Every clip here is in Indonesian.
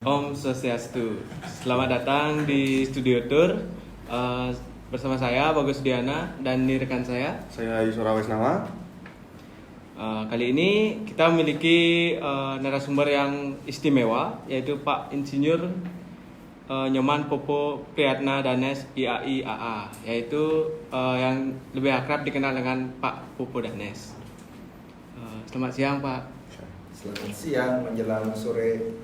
Om Swastiastu. Selamat datang di Studio Tour bersama saya Bagus Diana dan ini rekan saya. Saya Yusra Wesnama. Kali ini kita memiliki narasumber yang istimewa, yaitu Pak Insinyur Nyoman Popo Priyatna Danes IAI AA, yaitu yang lebih akrab dikenal dengan Pak Popo Danes. Selamat siang Pak. Selamat siang menjelang sore.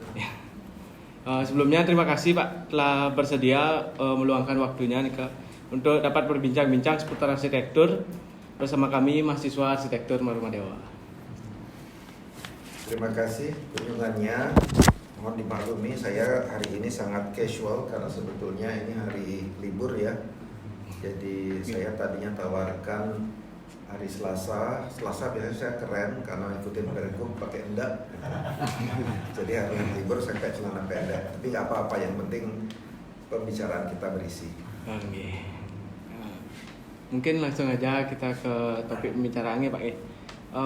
Sebelumnya terima kasih Pak telah bersedia meluangkan waktunya nih untuk dapat berbincang-bincang seputar arsitektur bersama kami mahasiswa arsitektur Marumadewa. Terima kasih kunjungannya. Mohon dimaklumi saya hari ini sangat casual karena sebetulnya ini hari libur ya. Jadi saya tadinya tawarkan hari Selasa biasanya saya keren karena ikutin Pergub pakai endak. Jadi hari libur saya pakai celana pendek. Tapi nggak apa-apa, yang penting pembicaraan kita berisi. Oke. Mungkin langsung aja kita ke topik pembicaraannya Pak.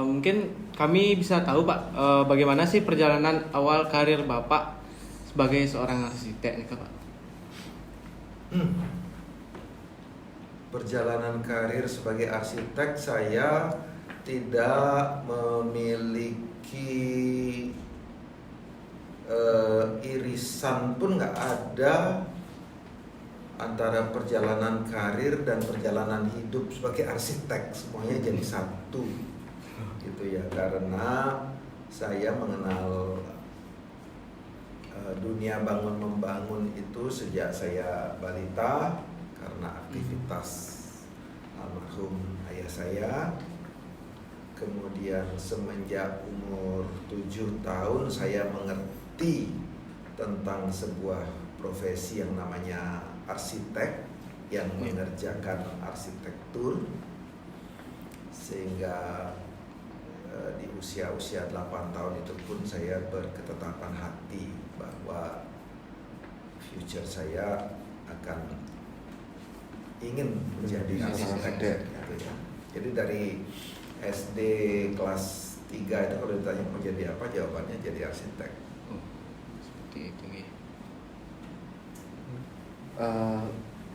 Mungkin kami bisa tahu Pak, bagaimana sih perjalanan awal karir Bapak sebagai seorang arsitek nih Pak? Perjalanan karir sebagai arsitek saya tidak memiliki irisan pun nggak ada antara perjalanan karir dan perjalanan hidup sebagai arsitek, semuanya jadi satu gitu ya, karena saya mengenal dunia bangun membangun itu sejak saya balita karena aktivitas almarhum ayah saya. Kemudian semenjak umur 7 tahun saya mengerti tentang sebuah profesi yang namanya arsitek yang mengerjakan arsitektur, sehingga di usia-usia 8 tahun itu pun saya berketetapan hati bahwa future saya akan ingin menjadi arsitek gitu ya. Jadi dari SD kelas 3 itu kalau ditanya mau jadi apa, jawabannya jadi arsitek. Seperti itu ya.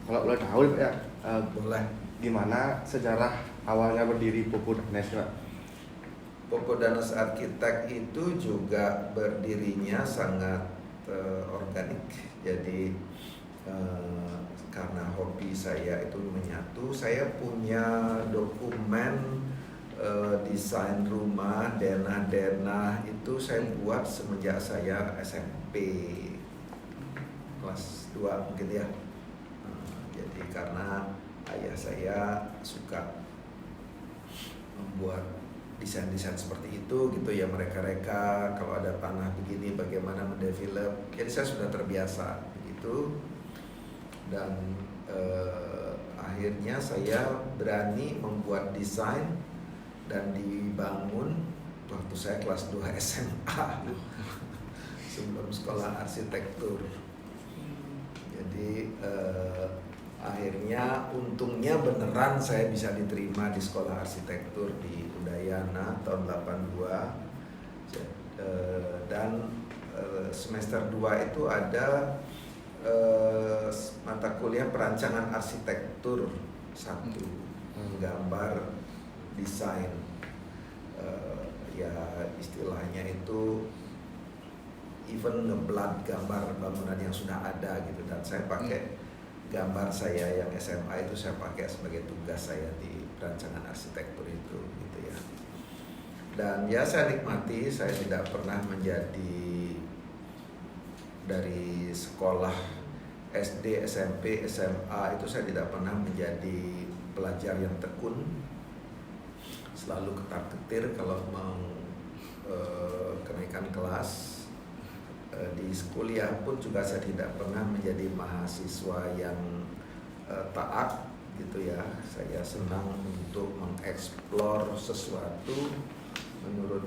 Kalau boleh tahu ya, Boleh. gimana sejarah awalnya berdiri Popo Danes Pak? Popo Danes Arsitek itu juga berdirinya sangat organik. Jadi karena hobi saya itu menyatu, saya punya dokumen desain rumah, denah-denah itu saya buat semenjak saya SMP kelas 2 mungkin ya. Jadi karena ayah saya suka membuat desain-desain seperti itu gitu ya, mereka kalau ada tanah begini bagaimana mendevelop. Jadi saya sudah terbiasa begitu. Dan akhirnya saya berani membuat desain dan dibangun waktu saya kelas 2 SMA sebelum sekolah arsitektur. Jadi akhirnya untungnya beneran saya bisa diterima di sekolah arsitektur di Udayana tahun 82. Dan semester 2 itu ada mata kuliah perancangan arsitektur 1, gambar, desain, ya istilahnya itu even ngeblat gambar bangunan yang sudah ada gitu. Dan saya pakai gambar saya yang SMA itu saya pakai sebagai tugas saya di perancangan arsitektur itu gitu ya. Dan ya saya nikmati, saya tidak pernah menjadi dari sekolah SD, SMP, SMA itu saya tidak pernah menjadi pelajar yang tekun, selalu ketar-ketir kalau mau kenaikan kelas. Di kuliah pun juga saya tidak pernah menjadi mahasiswa yang taat gitu ya. Saya senang untuk mengeksplor sesuatu menurut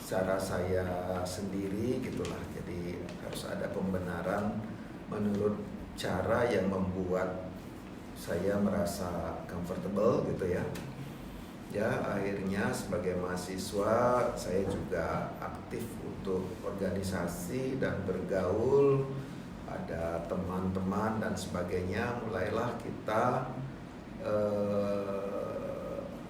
cara saya sendiri gitulah. Jadi harus ada pembenaran menurut cara yang membuat saya merasa comfortable gitu ya. Ya, akhirnya sebagai mahasiswa saya juga aktif untuk organisasi dan bergaul, ada teman-teman dan sebagainya. Mulailah kita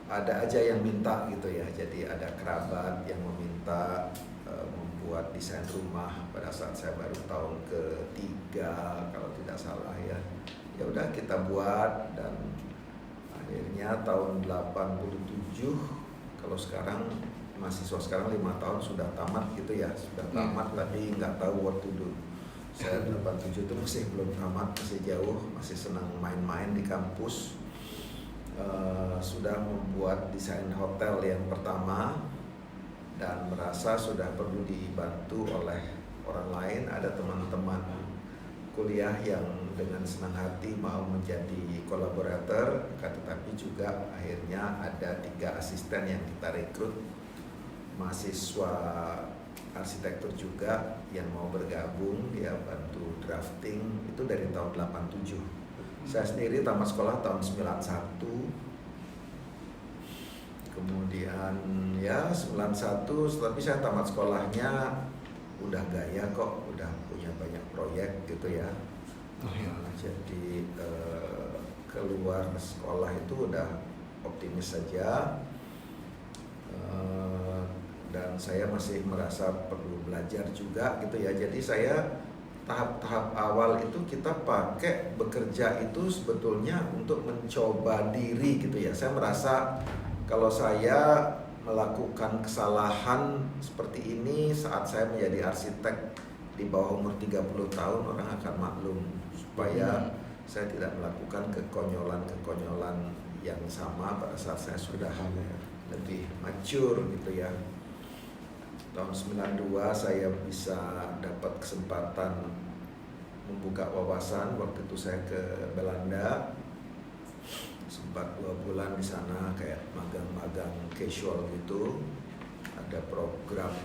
ada aja yang minta gitu ya. Jadi ada kerabat yang meminta membuat desain rumah pada saat saya baru tahun ketiga kalau tidak salah ya. Ya udah kita buat, dan akhirnya tahun 87, kalau sekarang mahasiswa sekarang 5 tahun sudah tamat gitu ya, sudah tamat tapi nggak tahu what to do. Saya 87 itu masih belum tamat, masih jauh, masih senang main-main di kampus. Sudah membuat desain hotel yang pertama dan merasa sudah perlu dibantu oleh orang lain. Ada teman-teman kuliah yang dengan senang hati mau menjadi kolaborator, tetapi juga akhirnya ada 3 asisten yang kita rekrut, mahasiswa arsitektur juga yang mau bergabung, dia bantu drafting itu dari tahun 87. Saya sendiri tamat sekolah tahun 91. Kemudian ya 91, tapi saya tamat sekolahnya udah gaya kok, udah punya banyak proyek gitu ya. Jadi keluar sekolah itu udah optimis saja, dan saya masih merasa perlu belajar juga gitu ya. Jadi saya tahap-tahap awal itu kita pakai bekerja itu sebetulnya untuk mencoba diri gitu ya. Saya merasa kalau saya melakukan kesalahan seperti ini saat saya menjadi arsitek di bawah umur 30 tahun, orang akan maklum, supaya saya tidak melakukan kekonyolan-kekonyolan yang sama pada saat saya sudah lebih mature gitu ya. Tahun 92 saya bisa dapat kesempatan membuka wawasan. Waktu itu saya ke Belanda, sempat 2 bulan di sana kayak magang-magang casual gitu. Ada program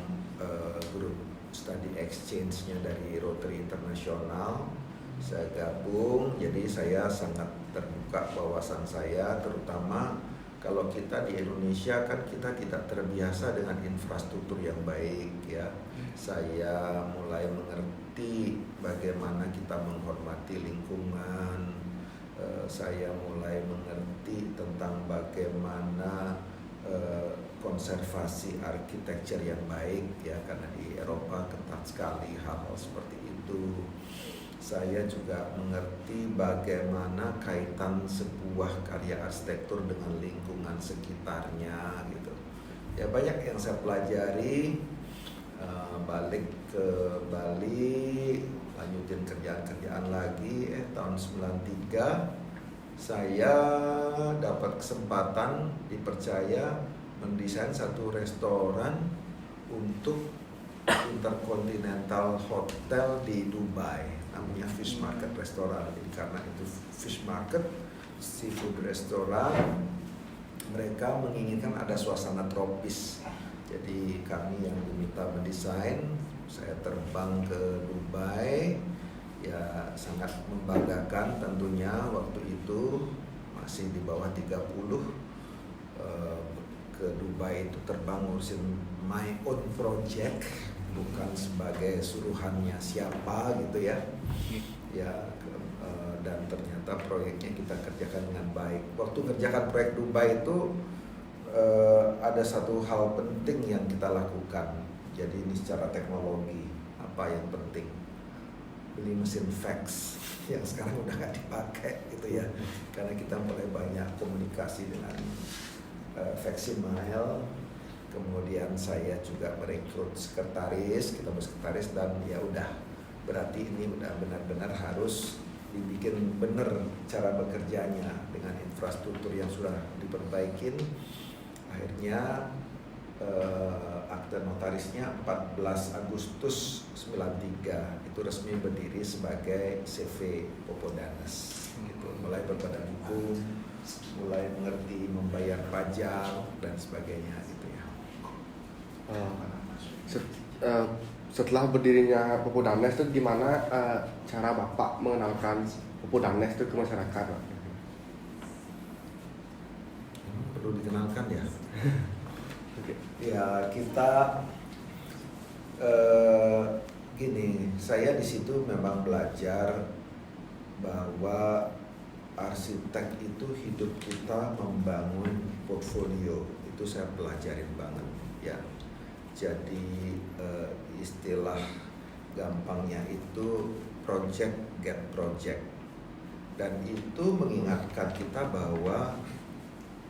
grup study exchange-nya dari Rotary International. Saya gabung, jadi saya sangat terbuka wawasan saya, terutama kalau kita di Indonesia kan kita tidak terbiasa dengan infrastruktur yang baik ya. Saya mulai mengerti bagaimana kita menghormati lingkungan. Saya mulai mengerti tentang bagaimana konservasi arsitektur yang baik ya, karena di Eropa ketat sekali hal-hal seperti itu. Saya juga mengerti bagaimana kaitan sebuah karya arsitektur dengan lingkungan sekitarnya gitu. Ya banyak yang saya pelajari. Balik ke Bali, lanjutin kerjaan-kerjaan lagi. Tahun 93 saya dapat kesempatan dipercaya mendesain satu restoran untuk Intercontinental Hotel di Dubai, namanya Fish Market Restoran. Jadi karena itu Fish Market, seafood restoran, mereka menginginkan ada suasana tropis. Jadi kami yang diminta mendesain, saya terbang ke Dubai, ya sangat membanggakan tentunya. Waktu itu masih di bawah 30, ke Dubai itu terbang ngurusin my own project, bukan sebagai suruhannya siapa gitu ya. Dan ternyata proyeknya kita kerjakan dengan baik. Waktu kerjakan proyek Dubai itu ada satu hal penting yang kita lakukan. Jadi ini secara teknologi, apa yang penting? Beli mesin fax yang sekarang udah nggak dipakai gitu ya, karena kita mulai banyak komunikasi dengan Faximile. Kemudian saya juga merekrut sekretaris, kita bersekretaris, dan ya udah, berarti ini udah benar-benar harus dibikin benar cara bekerjanya dengan infrastruktur yang sudah diperbaikin. Akhirnya akte notarisnya 14 Agustus 93 itu resmi berdiri sebagai CV Popodanes gitu. Mulai berbadan hukum, mulai mengerti membayar pajak dan sebagainya gitu ya. Setelah berdirinya Popodanes itu gimana cara Bapak mengenalkan Popodanes itu ke masyarakat, Pak? perlu dikenalkan ya. Oke. Ya kita gini, saya di situ memang belajar bahwa arsitek itu hidup kita membangun portfolio, itu saya pelajarin banget ya. Jadi istilah gampangnya itu project get project, dan itu mengingatkan kita bahwa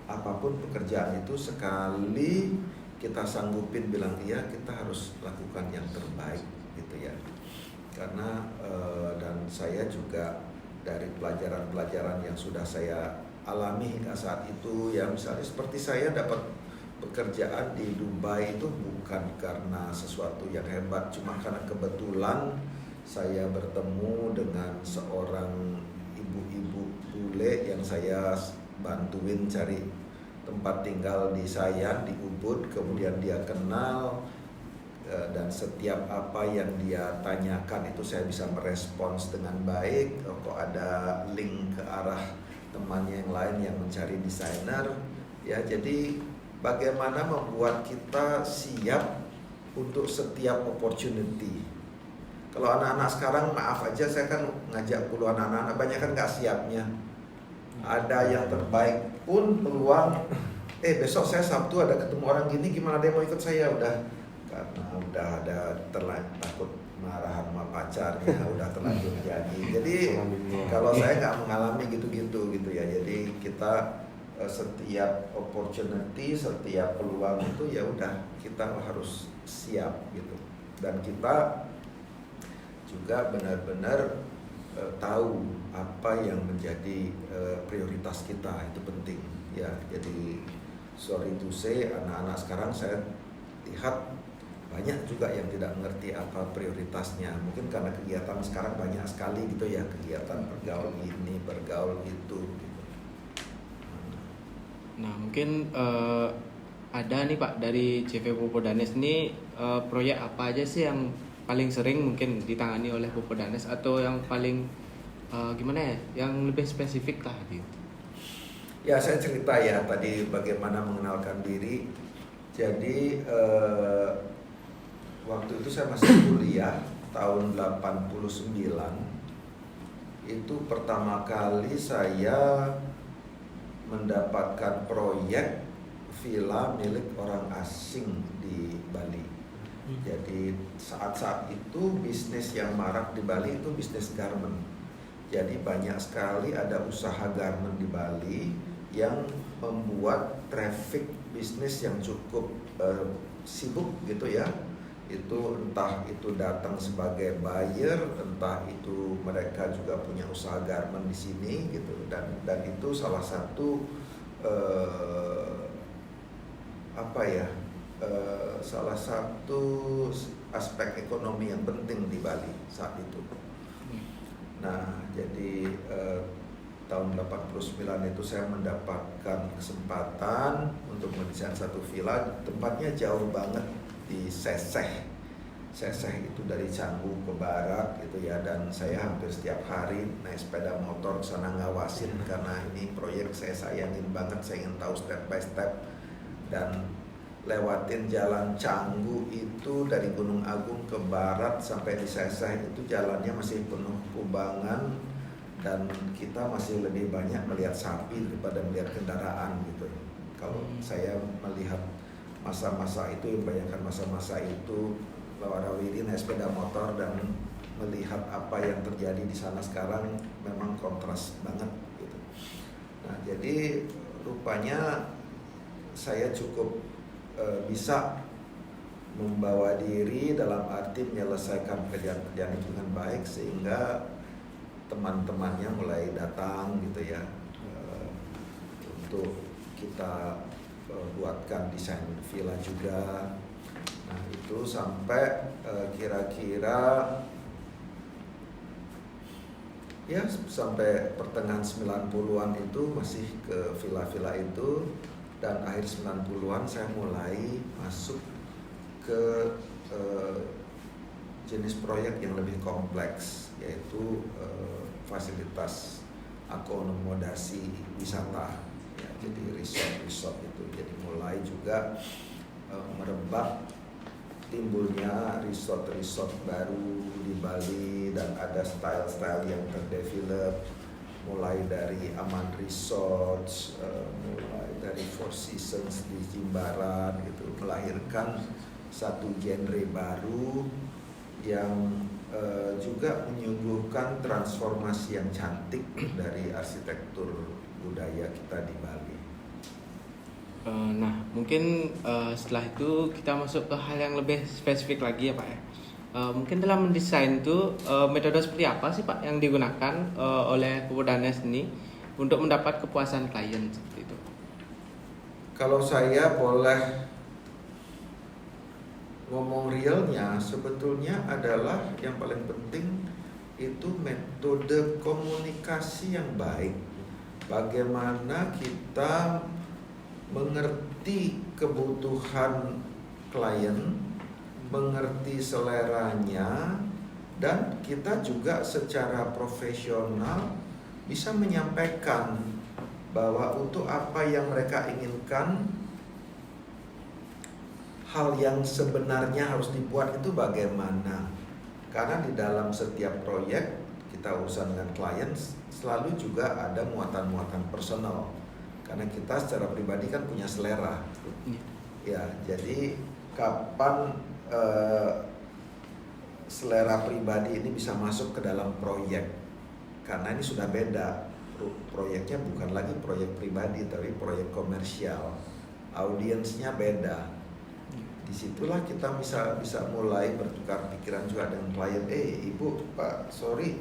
apapun pekerjaan itu sekali kita sanggupin bilang iya, kita harus lakukan yang terbaik gitu ya. Karena dan saya juga dari pelajaran-pelajaran yang sudah saya alami hingga saat itu ya, misalnya seperti saya dapat pekerjaan di Dubai itu bukan karena sesuatu yang hebat, cuma karena kebetulan saya bertemu dengan seorang ibu-ibu bule yang saya bantuin cari tempat tinggal di Sayan, di Ubud. Kemudian dia kenal, dan setiap apa yang dia tanyakan itu saya bisa merespons dengan baik. Kok ada link ke arah temannya yang lain yang mencari desainer ya. Jadi bagaimana membuat kita siap untuk setiap opportunity. Kalau anak-anak sekarang, maaf aja, saya kan ngajak puluhan anak-anak, banyak kan nggak siapnya. Ada yang terbaik pun peluang, besok saya Sabtu ada ketemu orang gini, gimana dia mau ikut saya? Udah, karena udah ada takut marahan sama pacarnya, udah terlanjur jadi. Jadi kalau saya nggak mengalami gitu-gitu gitu ya. Jadi kita setiap opportunity, setiap peluang itu ya udah kita harus siap gitu. Dan kita juga benar-benar tahu apa yang menjadi prioritas kita, itu penting ya. Jadi sorry to say, anak-anak sekarang saya lihat banyak juga yang tidak mengerti apa prioritasnya. Mungkin karena kegiatan sekarang banyak sekali gitu ya, kegiatan bergaul ini, bergaul itu gitu. Nah mungkin ada nih Pak dari CV Popo Danes ini, proyek apa aja sih yang paling sering mungkin ditangani oleh Popo Danes, atau yang paling gimana ya, yang lebih spesifik lah gitu? Ya saya cerita ya tadi bagaimana mengenalkan diri. Jadi waktu itu saya masih kuliah tahun 89. Itu pertama kali saya mendapatkan proyek villa milik orang asing di Bali. Jadi saat-saat itu bisnis yang marak di Bali itu bisnis garment. Jadi banyak sekali ada usaha garment di Bali yang membuat traffic bisnis yang cukup sibuk gitu ya. Itu entah itu datang sebagai buyer, entah itu mereka juga punya usaha garment di sini gitu. Dan itu salah satu salah satu aspek ekonomi yang penting di Bali saat itu. Nah, jadi tahun 89 itu saya mendapatkan kesempatan untuk mendesain satu villa. Tempatnya jauh banget di Seseh. Seseh itu dari Canggu ke barat gitu ya, dan saya hampir setiap hari naik sepeda motor ke sana ngawasin karena ini proyek saya sayangin banget, saya ingin tahu step by step. Dan lewatin jalan Canggu itu dari Gunung Agung ke barat sampai di Seseh itu jalannya masih penuh kubangan, dan kita masih lebih banyak melihat sapi daripada melihat kendaraan gitu. Kalau saya melihat masa-masa itu, bayangkan masa-masa itu warawiri naik sepeda motor dan melihat apa yang terjadi di sana sekarang, memang kontras banget gitu. Nah, jadi rupanya saya cukup bisa membawa diri dalam arti menyelesaikan pekerjaan-pekerjaan itu dengan baik, sehingga teman-temannya mulai datang gitu ya, untuk kita buatkan desain villa juga. Nah itu sampai kira-kira ya sampai pertengahan 90-an itu masih ke villa-villa itu. Dan akhir 90-an saya mulai masuk ke jenis proyek yang lebih kompleks, yaitu fasilitas akomodasi wisata. ya, jadi resort itu jadi mulai juga merebak timbulnya resort baru di Bali, dan ada style-style yang terdevelop mulai dari Aman Resorts, mulai dari Four Seasons di Jimbaran gitu, melahirkan satu genre baru yang juga menyuguhkan transformasi yang cantik dari arsitektur budaya kita di Bali. Nah, mungkin setelah itu kita masuk ke hal yang lebih spesifik lagi ya Pak ya. Mungkin dalam mendesain itu metode seperti apa sih Pak yang digunakan oleh Popo Danes ini untuk mendapat kepuasan klien seperti itu? Kalau saya boleh ngomong realnya, sebetulnya adalah yang paling penting itu metode komunikasi yang baik. Bagaimana kita mengerti kebutuhan klien, mengerti seleranya, dan kita juga secara profesional bisa menyampaikan bahwa untuk apa yang mereka inginkan, hal yang sebenarnya harus dibuat itu bagaimana. Karena di dalam setiap proyek kita urusan dengan klien selalu juga ada muatan-muatan personal. Karena kita secara pribadi kan punya selera. Ya, jadi kapan selera pribadi ini bisa masuk ke dalam proyek? Karena ini sudah beda. Proyeknya bukan lagi proyek pribadi tapi proyek komersial. Audiensnya beda. Disitulah kita bisa mulai bertukar pikiran juga dengan klien. Ibu, Pak, sorry,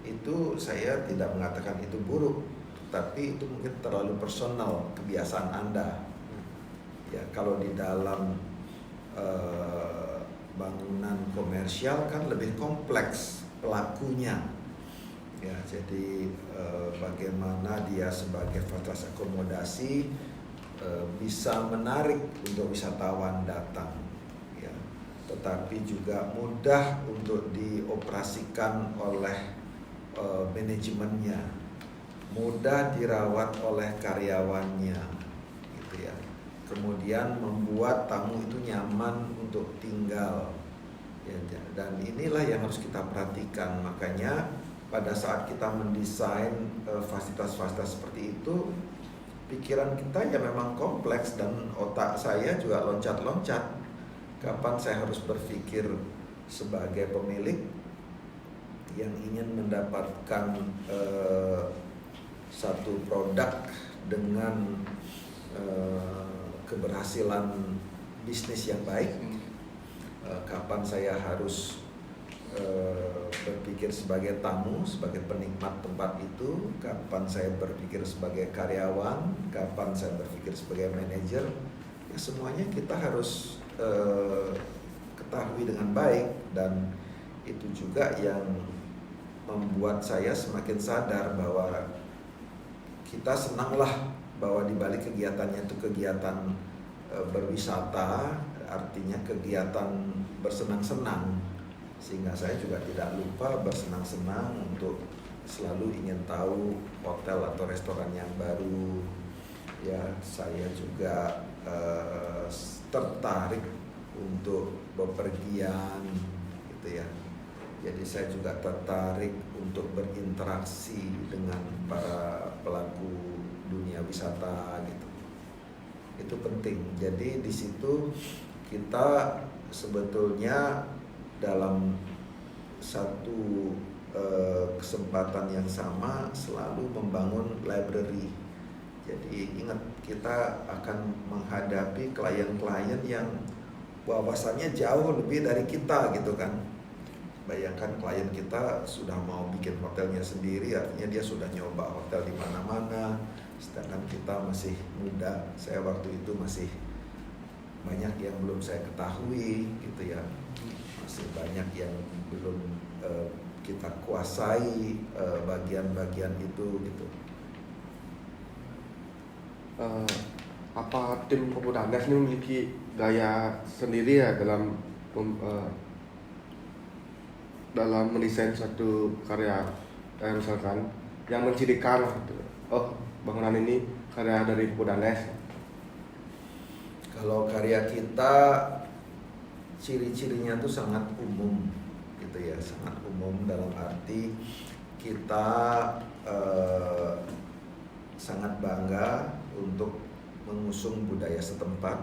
itu saya tidak mengatakan itu buruk, tapi itu mungkin terlalu personal kebiasaan Anda. Ya, kalau di dalam bangunan komersial kan lebih kompleks pelakunya. Ya, jadi bagaimana dia sebagai fasilitas akomodasi bisa menarik untuk wisatawan datang, ya. Tetapi juga mudah untuk dioperasikan oleh manajemennya, mudah dirawat oleh karyawannya, gitu ya. Kemudian membuat tamu itu nyaman untuk tinggal, ya. Dan inilah yang harus kita perhatikan. Makanya pada saat kita mendesain fasilitas-fasilitas seperti itu, pikiran kita ya memang kompleks dan otak saya juga loncat-loncat. Kapan saya harus berpikir sebagai pemilik yang ingin mendapatkan satu produk dengan keberhasilan bisnis yang baik, kapan saya harus berpikir sebagai tamu, sebagai penikmat tempat itu, kapan saya berpikir sebagai karyawan, kapan saya berpikir sebagai manajer, ya semuanya kita harus ketahui dengan baik. Dan itu juga yang membuat saya semakin sadar bahwa kita senanglah bahwa di balik kegiatannya itu kegiatan berwisata, artinya kegiatan bersenang-senang. Sehingga saya juga tidak lupa bersenang-senang untuk selalu ingin tahu hotel atau restoran yang baru. Ya, saya juga tertarik untuk bepergian, gitu ya. Jadi saya juga tertarik untuk berinteraksi dengan para pelaku dunia wisata, gitu. Itu penting. Jadi di situ kita sebetulnya dalam satu kesempatan yang sama selalu membangun library. Jadi ingat, kita akan menghadapi klien-klien yang wawasannya jauh lebih dari kita, gitu kan. Bayangkan klien kita sudah mau bikin hotelnya sendiri, artinya dia sudah nyoba hotel di mana-mana, sedangkan kita masih muda. Saya waktu itu masih banyak yang belum saya ketahui, gitu ya. Masih banyak yang belum kita kuasai bagian-bagian itu, gitu. Apa tim Popo Danes ini memiliki gaya sendiri ya dalam mendesain suatu karya, misalkan yang mencirikan lah, gitu. Oh, bangunan ini karya dari Pupu Danes? Kalau karya kita ciri-cirinya tuh sangat umum gitu ya, sangat umum dalam arti kita sangat bangga untuk mengusung budaya setempat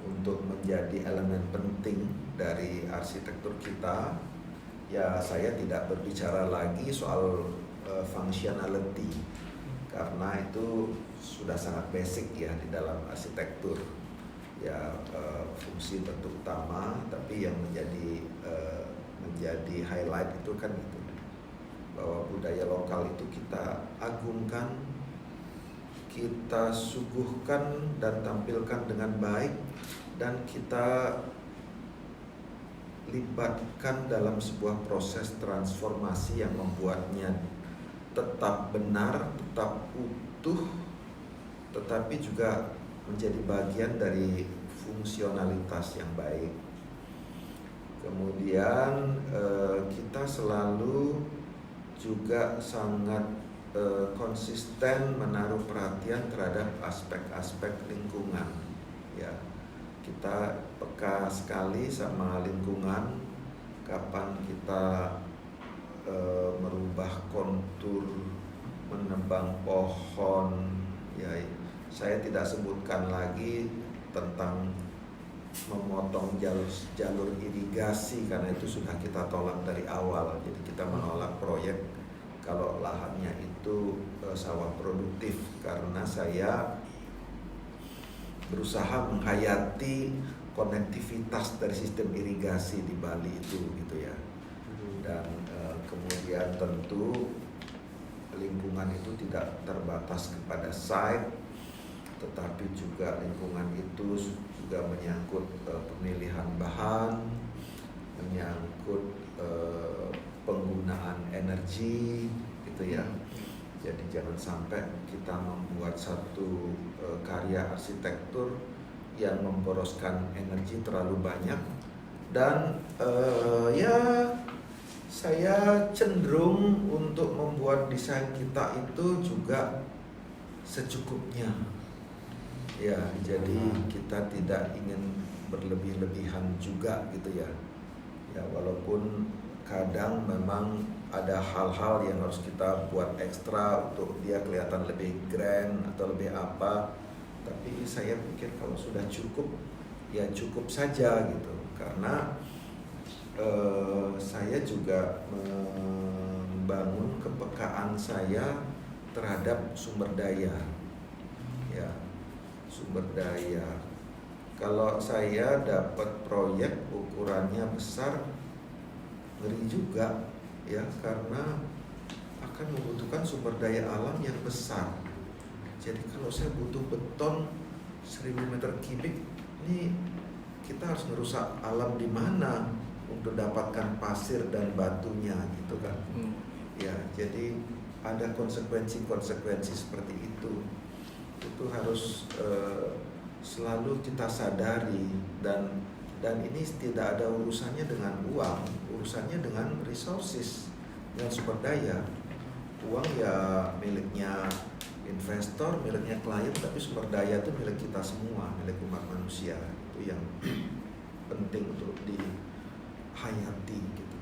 untuk menjadi elemen penting dari arsitektur kita. Ya, saya tidak berbicara lagi soal functionality karena itu sudah sangat basic ya di dalam arsitektur. Ya, fungsi tentu utama, tapi yang menjadi highlight itu kan itu bahwa budaya lokal itu kita agungkan, kita suguhkan dan tampilkan dengan baik, dan kita libatkan dalam sebuah proses transformasi yang membuatnya tetap benar, tetap utuh, tetapi juga menjadi bagian dari fungsionalitas yang baik. Kemudian kita selalu juga sangat konsisten menaruh perhatian terhadap aspek-aspek lingkungan. Ya, kita peka sekali sama lingkungan. Kapan kita merubah kontur, menebang pohon, ya. Saya tidak sebutkan lagi tentang memotong jalur irigasi karena itu sudah kita tolak dari awal. Jadi kita menolak proyek kalau lahannya itu sawah produktif, karena saya berusaha menghayati konektivitas dari sistem irigasi di Bali itu gitu ya. Dan kemudian tentu lingkungan itu tidak terbatas kepada site, tetapi juga lingkungan itu juga menyangkut pemilihan bahan, menyangkut penggunaan energi gitu ya. Jadi jangan sampai kita membuat satu karya arsitektur yang memboroskan energi terlalu banyak. Dan ya saya cenderung untuk membuat desain kita itu juga secukupnya. Ya, jadi kita tidak ingin berlebih-lebihan juga gitu ya. Ya, walaupun kadang memang ada hal-hal yang harus kita buat ekstra untuk dia kelihatan lebih grand atau lebih apa. Tapi saya pikir kalau sudah cukup, ya cukup saja gitu. Karena saya juga membangun kepekaan saya terhadap sumber daya. Ya, sumber daya. Kalau saya dapat proyek ukurannya besar, ngeri juga ya, karena akan membutuhkan sumber daya alam yang besar. Jadi kalau saya butuh beton 1000 meter kubik, ini kita harus merusak alam di mana untuk dapatkan pasir dan batunya gitu kan. Ya, jadi ada konsekuensi-konsekuensi seperti itu. Itu harus selalu kita sadari, dan ini tidak ada urusannya dengan uang, urusannya dengan resources, dengan sumber daya. Uang ya miliknya investor, miliknya klien, tapi sumber daya itu milik kita semua, milik umat manusia. Itu yang penting untuk dihayati gitu.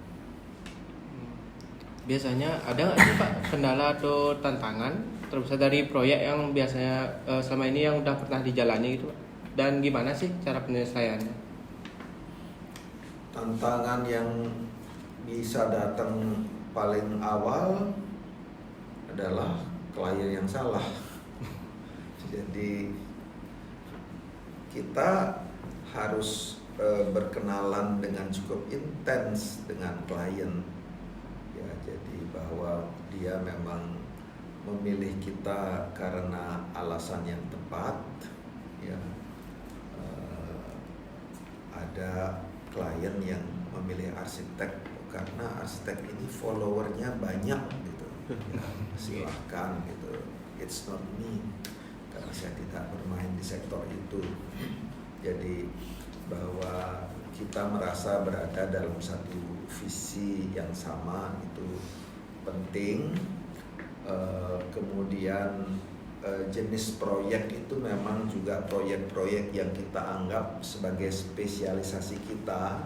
Biasanya ada nggak sih Pak kendala atau tantangan terbesar dari proyek yang biasanya selama ini yang udah pernah dijalani gitu Pak? Dan gimana sih cara penyelesaiannya? Tantangan yang bisa datang paling awal adalah klien yang salah. Jadi kita harus berkenalan dengan cukup intens dengan klien. Ya, jadi bahwa dia memang memilih kita karena alasan yang tepat. Ya, ada klien yang memilih arsitek karena arsitek ini followernya banyak gitu. Ya, silahkan gitu. It's not me, karena saya tidak bermain di sektor itu. Jadi bahwa kita merasa berada dalam satu visi yang sama itu penting. Kemudian jenis proyek itu memang juga proyek-proyek yang kita anggap sebagai spesialisasi kita.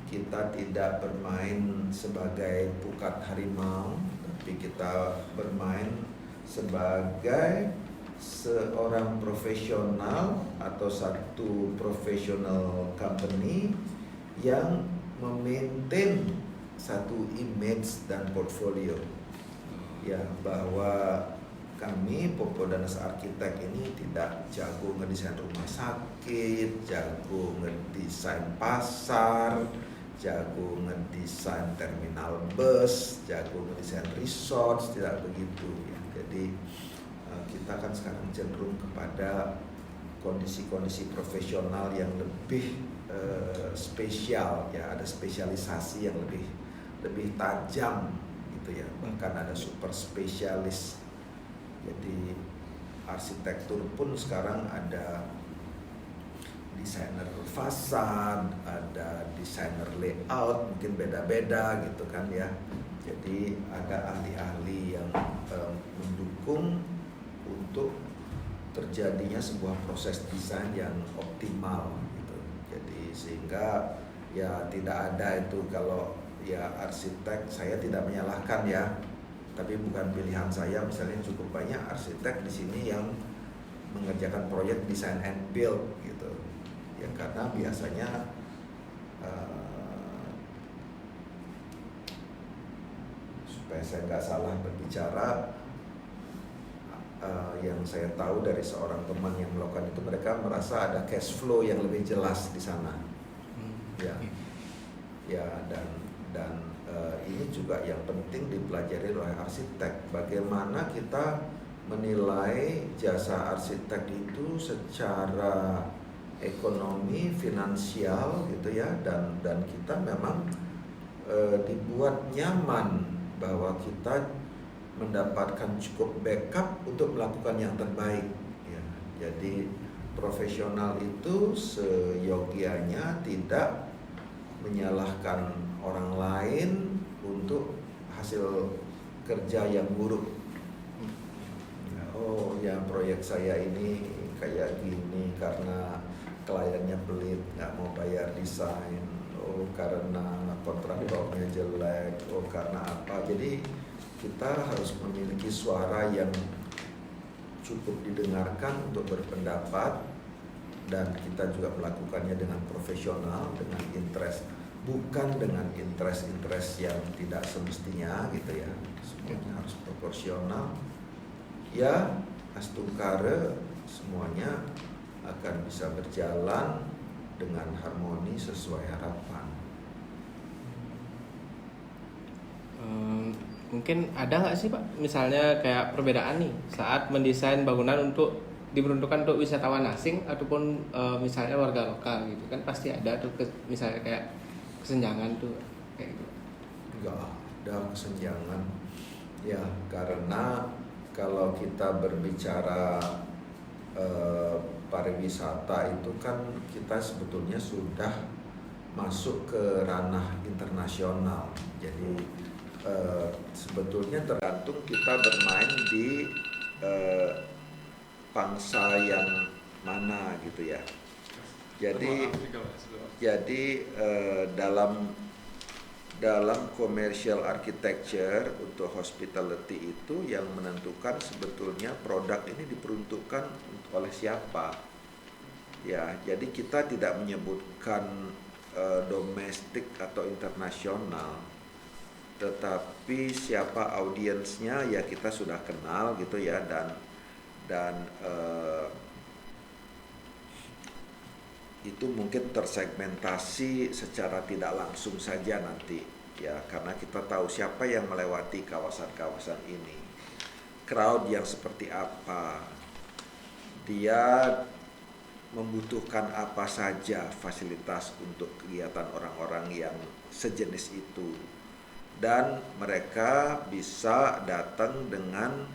Kita tidak bermain sebagai pukat harimau, tapi kita bermain sebagai seorang profesional atau satu professional company yang memaintain satu image dan portfolio. Ya, bahwa kami Popo Danes Arsitek ini tidak jago ngedesain rumah sakit, jago ngedesain pasar, jago ngedesain terminal bus, jago ngedesain resort, tidak begitu ya. Jadi kita kan sekarang cenderung kepada kondisi-kondisi profesional yang lebih spesial ya, ada spesialisasi yang lebih tajam gitu ya, bahkan ada super spesialis. Jadi arsitektur pun sekarang ada desainer fasad, ada desainer layout, mungkin beda-beda gitu kan ya. Jadi ada ahli-ahli yang mendukung untuk terjadinya sebuah proses desain yang optimal gitu. Jadi sehingga ya tidak ada itu, kalau ya arsitek, saya tidak menyalahkan ya, tapi bukan pilihan saya. Misalnya cukup banyak arsitek di sini yang mengerjakan proyek design and build gitu ya, karena biasanya supaya saya nggak salah berbicara, yang saya tahu dari seorang teman yang melakukan itu, mereka merasa ada cash flow yang lebih jelas di sana ya, ya dan ini juga yang penting dipelajari oleh arsitek, bagaimana kita menilai jasa arsitek itu secara ekonomi, finansial gitu ya, dan kita memang dibuat nyaman bahwa kita mendapatkan cukup backup untuk melakukan yang terbaik ya. Jadi profesional itu seyogianya tidak menyalahkan orang lain untuk hasil kerja yang buruk. Oh ya, proyek saya ini kayak gini karena kliennya pelit, nggak mau bayar desain. Oh karena kontraktornya jelek. Oh karena apa? Jadi kita harus memiliki suara yang cukup didengarkan untuk berpendapat, dan kita juga melakukannya dengan profesional, dengan interest, bukan dengan interest yang tidak semestinya gitu ya. Semuanya harus proporsional ya, astungkare semuanya akan bisa berjalan dengan harmoni sesuai harapan. Mungkin ada nggak sih Pak, misalnya kayak perbedaan nih saat mendesain bangunan untuk diperuntukkan untuk wisatawan asing ataupun misalnya warga lokal gitu kan, pasti ada tuh misalnya kayak kesenjangan tuh kayak gitu. Enggak ada kesenjangan ya, karena kalau kita berbicara pariwisata itu kan kita sebetulnya sudah masuk ke ranah internasional. Jadi sebetulnya tergantung kita bermain di pangsa yang mana gitu ya. Jadi dalam commercial architecture untuk hospitality itu yang menentukan sebetulnya produk ini diperuntukkan oleh siapa. Ya, jadi kita tidak menyebutkan domestik atau internasional, tetapi siapa audiensnya ya kita sudah kenal gitu ya, dan itu mungkin tersegmentasi secara tidak langsung saja nanti ya, karena kita tahu siapa yang melewati kawasan-kawasan ini, crowd yang seperti apa, dia membutuhkan apa saja fasilitas untuk kegiatan orang-orang yang sejenis itu, dan mereka bisa datang dengan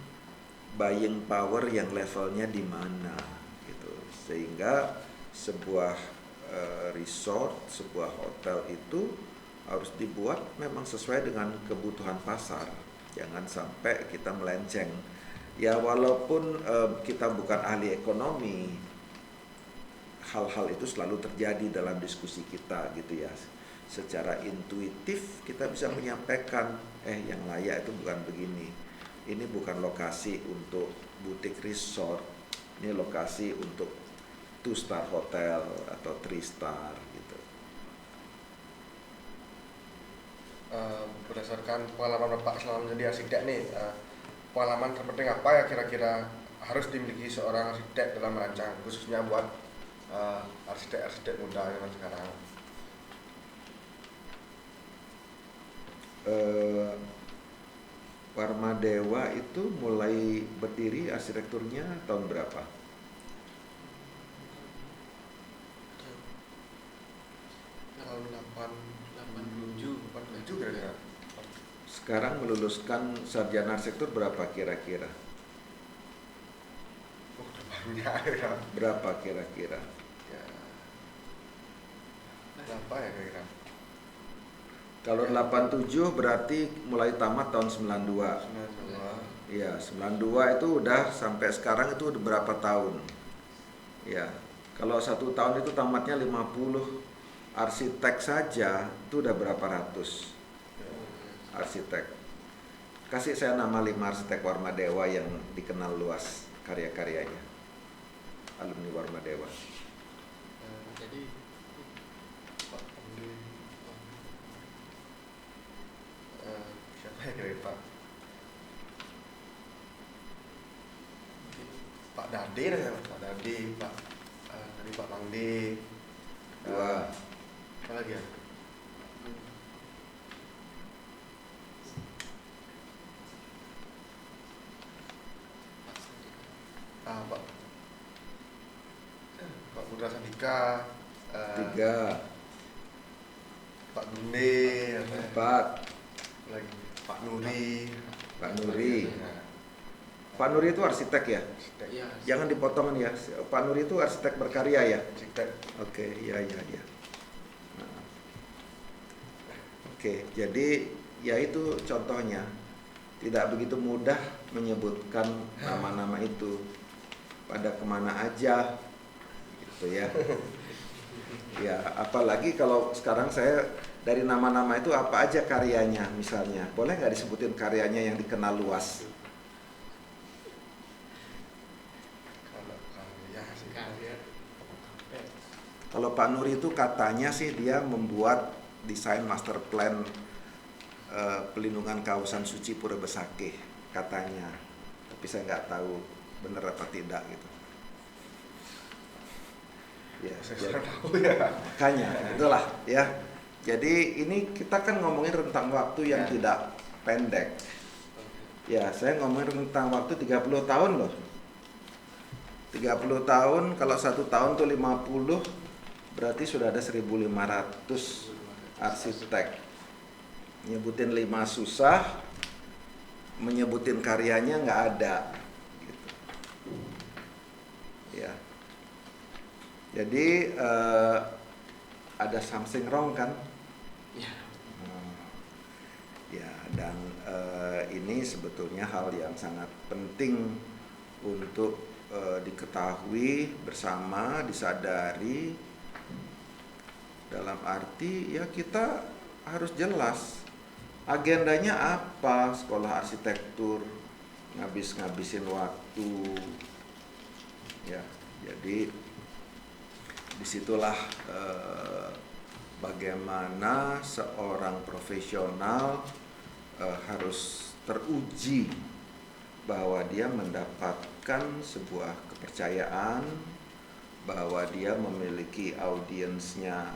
buying power yang levelnya di mana gitu, sehingga sebuah resort, sebuah hotel itu harus dibuat memang sesuai dengan kebutuhan pasar. Jangan sampai kita melenceng Ya walaupun kita bukan ahli ekonomi, hal-hal itu selalu terjadi dalam diskusi kita gitu ya. Secara intuitif kita bisa menyampaikan, yang layak itu bukan begini. Ini bukan lokasi untuk butik resort, ini lokasi untuk 2-star hotel atau 3-star gitu. Berdasarkan pengalaman Bapak selama menjadi arsitek nih, pengalaman terpenting apa ya kira-kira harus dimiliki seorang arsitek dalam merancang, khususnya buat arsitek-arsitek muda zaman sekarang? Warma Dewa itu mulai berdiri arsitekturnya tahun berapa? Tahun 87 kira-kira. Sekarang meluluskan sarjana arsitektur berapa kira-kira? Udah banyak ya. Berapa kira-kira? Ya. Berapa ya kira-kira? Kalau 87 berarti mulai tamat tahun 92. 92. Iya, 92 itu udah sampai sekarang itu udah berapa tahun? Ya, kalau 1 tahun itu tamatnya 50 arsitek saja itu udah berapa ratus arsitek. Kasih saya nama 5 arsitek Warma Dewa yang dikenal luas karya-karyanya, alumni Warma Dewa. Jadi Pak Andi, siapa ya kira Pak? Pak Dade ya, Pak Dade, Pak tadi Pak Mangde. 2. Apa lagi ya? Pak Putra Sandika, 3. Pak Dunde, 4. apa lagi? Pak Nuri. Pak Nuri. Ya, Pak Nuri itu arsitek ya? arsitek. Iya. Jangan dipotong ya. Pak Nuri itu arsitek berkarya ya? Arsitek. Oke, iya. Nah. Oke, jadi ya itu contohnya. Tidak begitu mudah menyebutkan nama-nama itu. Pada kemana aja, gitu ya. Ya, apalagi kalau sekarang saya dari nama-nama itu apa aja karyanya misalnya. Boleh nggak disebutin karyanya yang dikenal luas? Kalau ya sih. Karya. Kalau Pak Nuri itu katanya sih dia membuat desain master plan pelindungan kawasan suci Pura Besakih katanya, tapi saya nggak tahu benar apa tidak gitu. Ya, Saya tahu ya. makanya itulah ya. Jadi ini kita kan ngomongin rentang waktu yang Ya. tidak pendek. Ya, saya ngomongin rentang waktu 30 tahun loh. 30 tahun, kalau 1 tahun tuh 50, berarti sudah ada 1.500 arsitek. Nyebutin 5 susah, menyebutin karyanya nggak ada. Gitu. Ya. Jadi ada something wrong kan? Iya. Ya, dan ini sebetulnya hal yang sangat penting untuk diketahui bersama, disadari, dalam arti ya kita harus jelas agendanya apa sekolah arsitektur, ngabisin waktu, ya. Jadi disitulah bagaimana seorang profesional harus teruji bahwa dia mendapatkan sebuah kepercayaan, bahwa dia memiliki audiensnya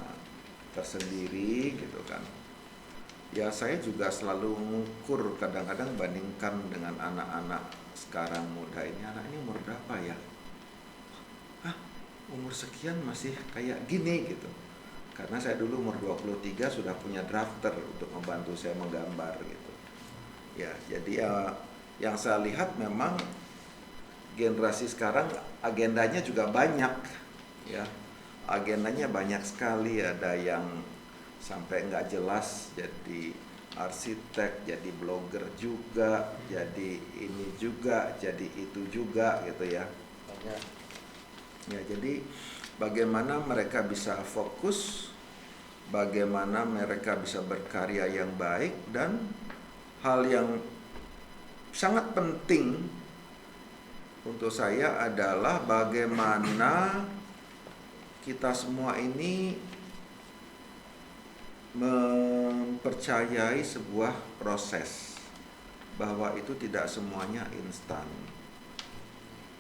tersendiri gitu kan. Ya saya juga selalu mengukur, kadang-kadang bandingkan dengan anak-anak sekarang muda ini. Anak ini umur berapa ya? Umur sekian masih kayak gini gitu. Karena saya dulu umur 23 sudah punya drafter untuk membantu saya menggambar gitu. Ya, jadi yang saya lihat memang generasi sekarang agendanya juga banyak ya. Agendanya banyak sekali, ada yang sampai nggak jelas jadi arsitek, jadi blogger juga, jadi ini juga, jadi itu juga gitu ya. Banyak. Ya, jadi bagaimana mereka bisa fokus, bagaimana mereka bisa berkarya yang baik, dan hal yang sangat penting untuk saya adalah bagaimana kita semua ini mempercayai sebuah proses, bahwa itu tidak semuanya instan.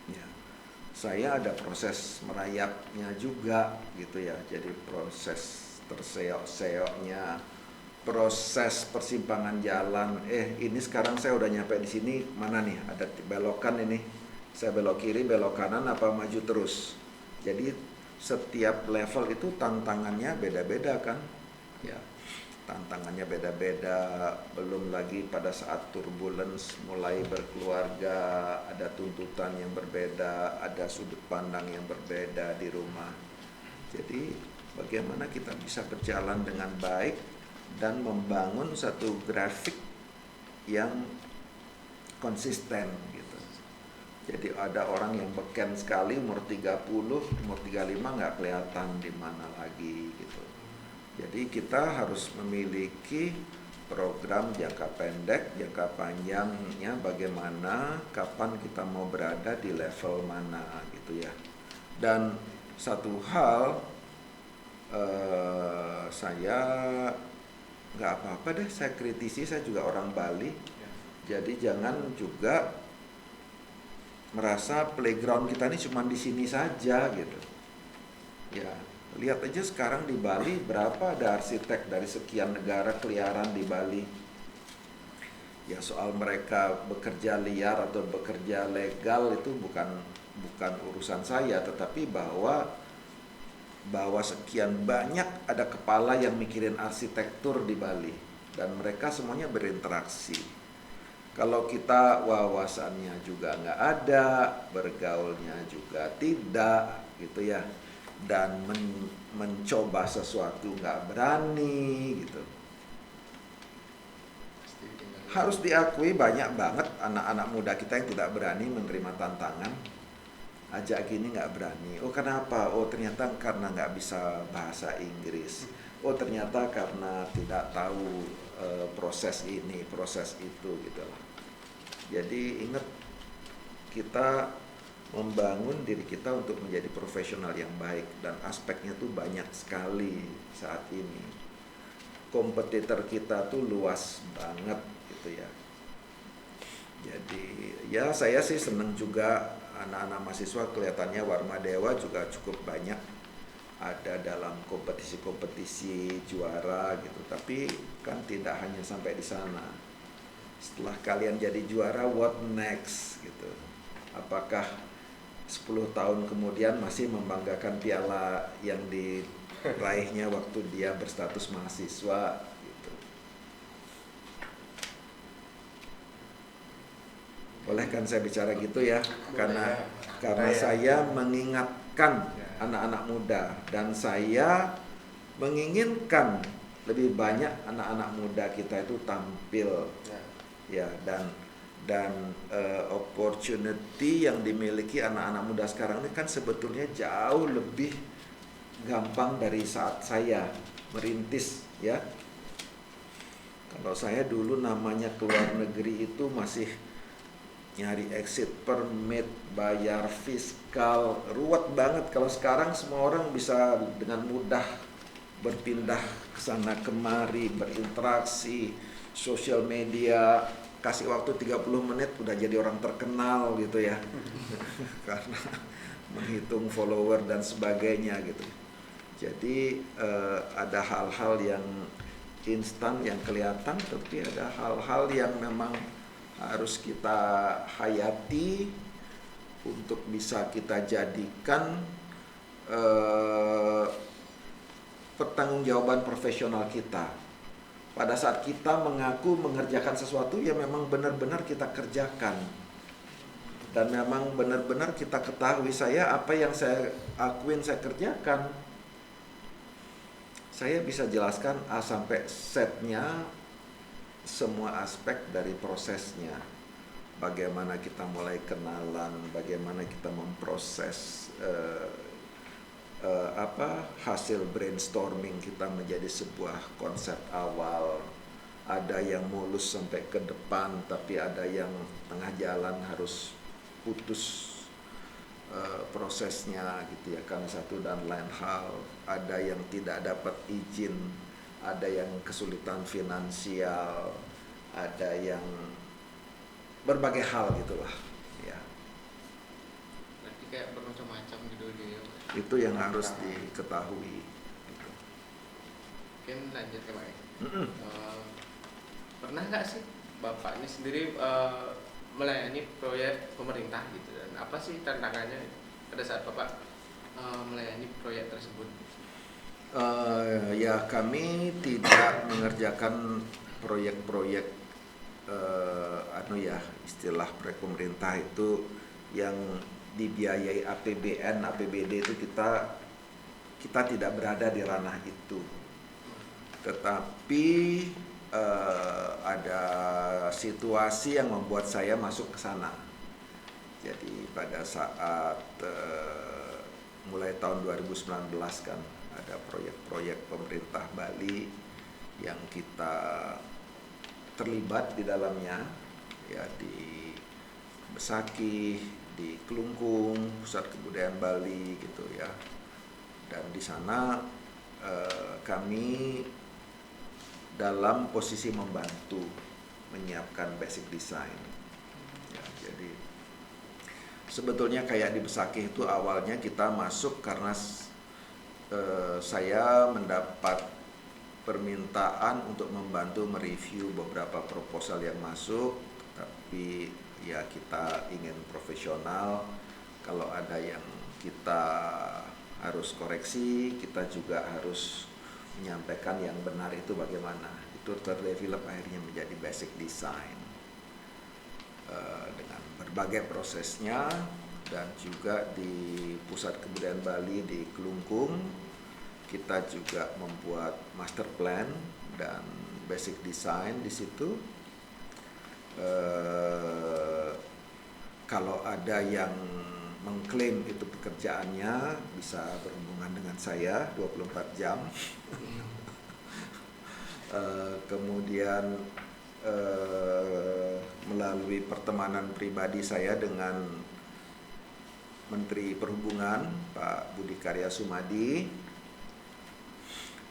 Ya. Saya ada proses merayapnya juga gitu ya. Jadi proses terseok-seoknya, proses persimpangan jalan. Ini sekarang saya udah nyampe di sini, mana nih? Ada belokan ini. Saya belok kiri, belok kanan, apa maju terus? Jadi setiap level itu tantangannya beda-beda kan? Ya, tantangannya beda-beda. Belum lagi pada saat turbulence, mulai berkeluarga, ada tuntutan yang berbeda, ada sudut pandang yang berbeda di rumah. Jadi bagaimana kita bisa berjalan dengan baik dan membangun satu grafik yang konsisten gitu. Jadi ada orang yang beken sekali umur 30, umur 35 nggak kelihatan di mana lagi gitu. Jadi kita harus memiliki program jangka pendek, jangka panjangnya bagaimana, kapan kita mau berada di level mana gitu ya. Dan satu hal, saya nggak apa-apa deh, saya kritisi, saya juga orang Bali. Jadi jangan juga merasa playground kita ini cuma di sini saja gitu. Ya, lihat aja sekarang di Bali berapa ada arsitek dari sekian negara keliaran di Bali. Ya, soal mereka bekerja liar atau bekerja legal itu bukan urusan saya, tetapi bahwa sekian banyak ada kepala yang mikirin arsitektur di Bali dan mereka semuanya berinteraksi. Kalau kita wawasannya juga nggak ada, bergaulnya juga tidak gitu ya, dan mencoba sesuatu nggak berani gitu. Harus diakui banyak banget anak-anak muda kita yang tidak berani menerima tantangan. Ajak gini nggak berani. Oh kenapa? Oh ternyata karena nggak bisa bahasa Inggris. Oh ternyata karena tidak tahu proses ini, proses itu gitu lah. Jadi ingat, kita membangun diri kita untuk menjadi profesional yang baik, dan aspeknya tuh banyak sekali saat ini. Kompetitor kita tuh luas banget gitu ya. Jadi ya saya sih seneng juga anak-anak mahasiswa kelihatannya Warma Dewa juga cukup banyak ada dalam kompetisi-kompetisi juara gitu. Tapi kan tidak hanya sampai di sana. Setelah kalian jadi juara, what next gitu? Apakah 10 tahun kemudian masih membanggakan piala yang diraihnya waktu dia berstatus mahasiswa gitu? Boleh kan saya bicara gitu ya? Karena saya mengingatkan anak-anak muda, dan saya menginginkan lebih banyak anak-anak muda kita itu tampil ya, dan opportunity yang dimiliki anak-anak muda sekarang ini kan sebetulnya jauh lebih gampang dari saat saya merintis ya. Kalau saya dulu namanya keluar negeri itu masih nyari exit permit, bayar fiskal, ruwet banget. Kalau sekarang semua orang bisa dengan mudah berpindah ke sana kemari, berinteraksi, sosial media, kasih waktu 30 menit udah jadi orang terkenal gitu ya. Karena menghitung follower dan sebagainya gitu. Jadi ada hal-hal yang instan yang kelihatan, tapi ada hal-hal yang memang harus kita hayati untuk bisa kita jadikan pertanggungjawaban profesional kita. Pada saat kita mengaku mengerjakan sesuatu, ya memang benar-benar kita kerjakan. Dan memang benar-benar kita ketahui, saya apa yang saya akuin saya kerjakan. Saya bisa jelaskan A sampai Z-nya semua aspek dari prosesnya. Bagaimana kita mulai kenalan, bagaimana kita memproses hasil brainstorming kita menjadi sebuah konsep awal. Ada yang mulus sampai ke depan, tapi ada yang tengah jalan harus putus prosesnya gitu ya, karena satu dan lain hal. Ada yang tidak dapat izin, ada yang kesulitan finansial, ada yang berbagai hal gitulah ya. Berarti kayak bermacam-macam gitu dia. Itu yang harus diketahui gitu. Mungkin lanjut ke Pak. Mm-mm. Pernah nggak sih Bapak ini sendiri melayani proyek pemerintah gitu, dan apa sih tantangannya pada saat Bapak melayani proyek tersebut? Ya, kami tidak mengerjakan proyek-proyek istilah proyek pemerintah itu yang dibiayai APBN, APBD itu kita tidak berada di ranah itu. Tetapi ada situasi yang membuat saya masuk ke sana. Jadi pada saat mulai tahun 2019 kan ada proyek-proyek pemerintah Bali yang kita terlibat di dalamnya, ya, di Besakih, di Kelungkung, Pusat Kebudayaan Bali gitu ya. Dan di sana kami dalam posisi membantu menyiapkan basic design. Ya, jadi sebetulnya kayak di Besakih itu awalnya kita masuk karena saya mendapat permintaan untuk membantu mereview beberapa proposal yang masuk, tapi ya kita ingin profesional. Kalau ada yang kita harus koreksi, kita juga harus menyampaikan yang benar itu bagaimana. Itu terdevelop akhirnya menjadi basic design dengan berbagai prosesnya. Dan juga di Pusat Kebudayaan Bali di Kelungkung kita juga membuat master plan dan basic design di situ. Kalau ada yang mengklaim itu pekerjaannya bisa berhubungan dengan saya 24 jam. Kemudian melalui pertemanan pribadi saya dengan Menteri Perhubungan Pak Budi Karya Sumadi,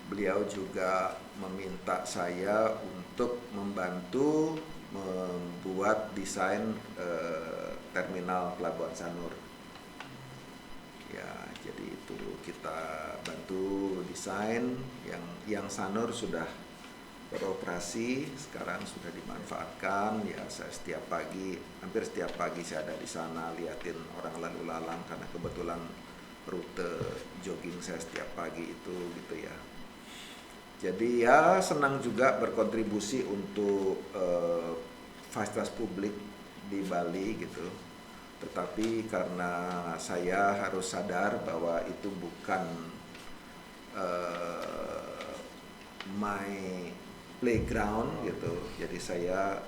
beliau juga meminta saya untuk membantu membuat desain terminal Pelabuhan Sanur. Ya, jadi itu kita bantu desain yang Sanur sudah beroperasi, sekarang sudah dimanfaatkan. Ya, saya hampir setiap pagi saya ada di sana liatin orang lalu lalang karena kebetulan rute jogging saya setiap pagi itu gitu ya. Jadi ya senang juga berkontribusi untuk fasilitas publik di Bali gitu. Tetapi karena saya harus sadar bahwa itu bukan my playground gitu, jadi saya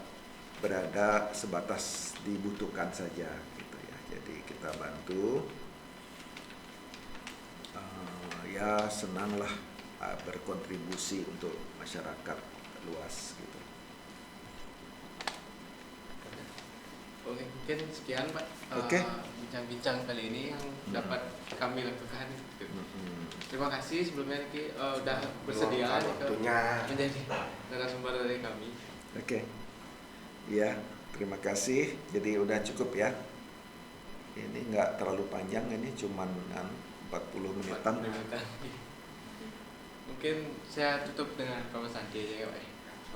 berada sebatas dibutuhkan saja gitu ya. Jadi kita bantu, ya senanglah berkontribusi untuk masyarakat luas gitu. Oke, mungkin sekian Pak Oke. bincang-bincang kali ini yang dapat kami lakukan. Terima kasih sebelumnya Niki udah bersedia menjadi narasumber dari kami. Oke. Ya, terima kasih. Jadi udah cukup ya. Ini nggak terlalu panjang, ini cuman 40 menitan. Mungkin saya tutup dengan Pak Santi aja ya Pak.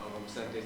Pak Santi.